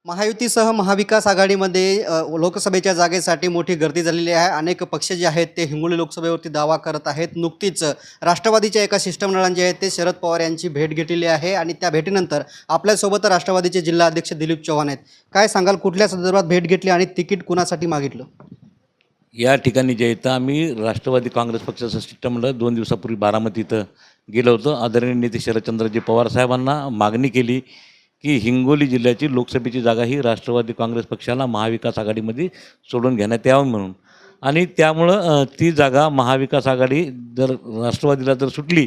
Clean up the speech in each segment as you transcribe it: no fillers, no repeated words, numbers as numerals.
महायुतीसह महाविकास आघाडीमध्ये लोकसभेच्या जागेसाठी मोठी गर्दी झालेली आहे. अनेक पक्ष जे आहेत ते हिंगोली लोकसभेवरती दावा करत आहेत. नुकतीच राष्ट्रवादीच्या एका शिष्टमंडळाने जे आहे ते शरद पवार यांची भेट घेतलेली आहे आणि त्या भेटीनंतर आपल्यासोबत राष्ट्रवादीचे जिल्हा अध्यक्ष दिलीप चव्हाण आहेत. काय सांगाल, कुठल्या संदर्भात भेट घेतली आणि तिकीट कुणासाठी मागितलं? या ठिकाणी जे इथं आम्ही राष्ट्रवादी काँग्रेस पक्षाचं शिष्टमंडळ 2 दिवसापूर्वी बारामती इथं गेलो होतो. आदरणीय नेते शरदचंद्रजी पवार साहेबांना मागणी केली की हिंगोली जिल्ह्याची लोकसभेची जागा ही राष्ट्रवादी काँग्रेस पक्षाला महाविकास आघाडीमध्ये सोडून घेण्यात यावं म्हणून. आणि त्यामुळं ती जागा महाविकास आघाडी जर राष्ट्रवादीला जर सुटली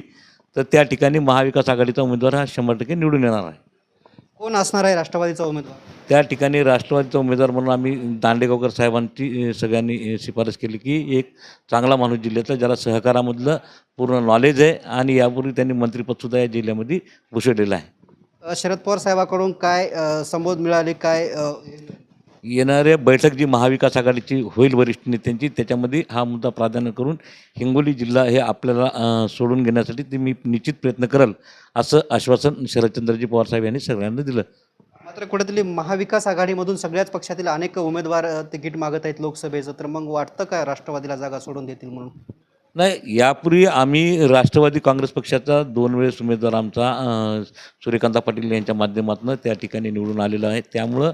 तर त्या ठिकाणी महाविकास आघाडीचा उमेदवार हा 100% निवडून येणार आहे. कोण असणार आहे राष्ट्रवादीचा उमेदवार? त्या ठिकाणी राष्ट्रवादीचा उमेदवार म्हणून आम्ही दांडेगावकर साहेबांची सगळ्यांनी शिफारस केली की एक चांगला माणूस जिल्ह्यातला, ज्याला सहकारामधलं पूर्ण नॉलेज आहे आणि यापूर्वी त्यांनी मंत्रिपदसुद्धा या जिल्ह्यामध्ये भूषवलेलं आहे. शरद पवार साहेबाकडून काय संबोध मिळाले, काय येणाऱ्या बैठक जी महाविकास आघाडीची होईल वरिष्ठ नेत्यांची, त्याच्यामध्ये हा मुद्दा प्राधान्य करून हिंगोली जिल्हा हे आपल्याला सोडून घेण्यासाठी ते मी निश्चित प्रयत्न करेल असं आश्वासन शरदचंद्रजी पवार साहेब यांनी सगळ्यांना दिलं. मात्र कुठेतरी महाविकास आघाडीमधून सगळ्याच पक्षातील अनेक उमेदवार तिकीट मागत आहेत लोकसभेचं, तर मग वाटतं का राष्ट्रवादीला जागा सोडून देतील म्हणून? नाही, यापूर्वी आम्ही राष्ट्रवादी काँग्रेस पक्षाचा 2 वेळेस उमेदवार आमचा सूर्यकांता पाटील यांच्या माध्यमातून त्या ठिकाणी निवडून आलेला आहे. त्यामुळं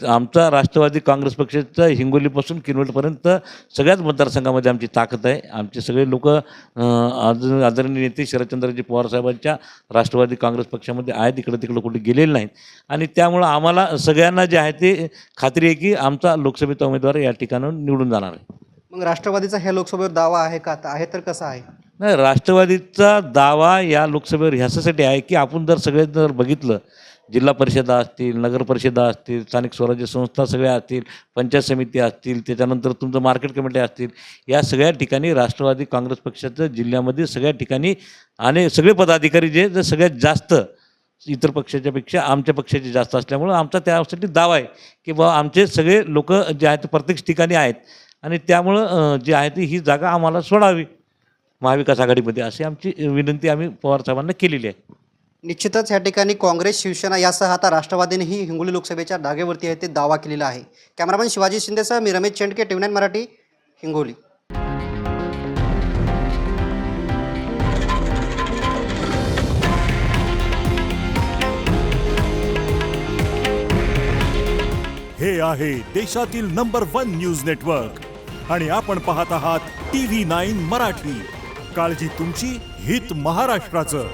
आमचा राष्ट्रवादी काँग्रेस पक्षाचा हिंगोलीपासून किनवटपर्यंत सगळ्याच मतदारसंघामध्ये आमची ताकद आहे. आमचे सगळे लोक आदरणीय नेते शरदचंद्रजी पवार साहेबांच्या राष्ट्रवादी काँग्रेस पक्षामध्ये आहेत, इकडं कुठे गेलेले नाहीत. आणि त्यामुळं आम्हाला सगळ्यांना जे आहे ते खात्री आहे की आमचा लोकसभेचा उमेदवार या ठिकाणाहून निवडून जाणार आहे. मग राष्ट्रवादीचा ह्या लोकसभेवर दावा आहे का? आहे तर कसा आहे? नाही, राष्ट्रवादीचा दावा या लोकसभेवर ह्याच्यासाठी आहे की आपण जर बघितलं, जिल्हा परिषदा असतील, नगर परिषदा असतील, स्थानिक स्वराज्य संस्था सगळ्या असतील, पंचायत समिती असतील, त्याच्यानंतर तुमचं मार्केट कमिटी असतील, या सगळ्या ठिकाणी राष्ट्रवादी काँग्रेस पक्षाचं जिल्ह्यामध्ये सगळ्या ठिकाणी आणि सगळे पदाधिकारी जे सगळ्यात जास्त इतर पक्षाच्या पेक्षा आमच्या पक्षाचे जास्त असल्यामुळं आमचा त्यासाठी दावा आहे की बाबा आमचे सगळे लोक जे आहेत प्रत्येक ठिकाणी आहेत आणि त्यामुळं जे आहे ती ही जागा आम्हाला सोडावी महाविकास आघाडीमध्ये, अशी आमची विनंती आम्ही पवार साहेबांना केलेली आहे. निश्चितच या ठिकाणी काँग्रेस, शिवसेना यासह आता राष्ट्रवादीनेही हिंगोली लोकसभेच्या जागेवरती आहे ते दावा केलेला आहे. कॅमेरामॅन शिवाजी शिंदेसह मी रमेश चेंडके, TV9 मराठी, हिंगोली. हे आहे देशातील नंबर 1 न्यूज नेटवर्क आणि आपण पाहत आहात TV9 मराठी. काळजी तुमची, हित महाराष्ट्राचं.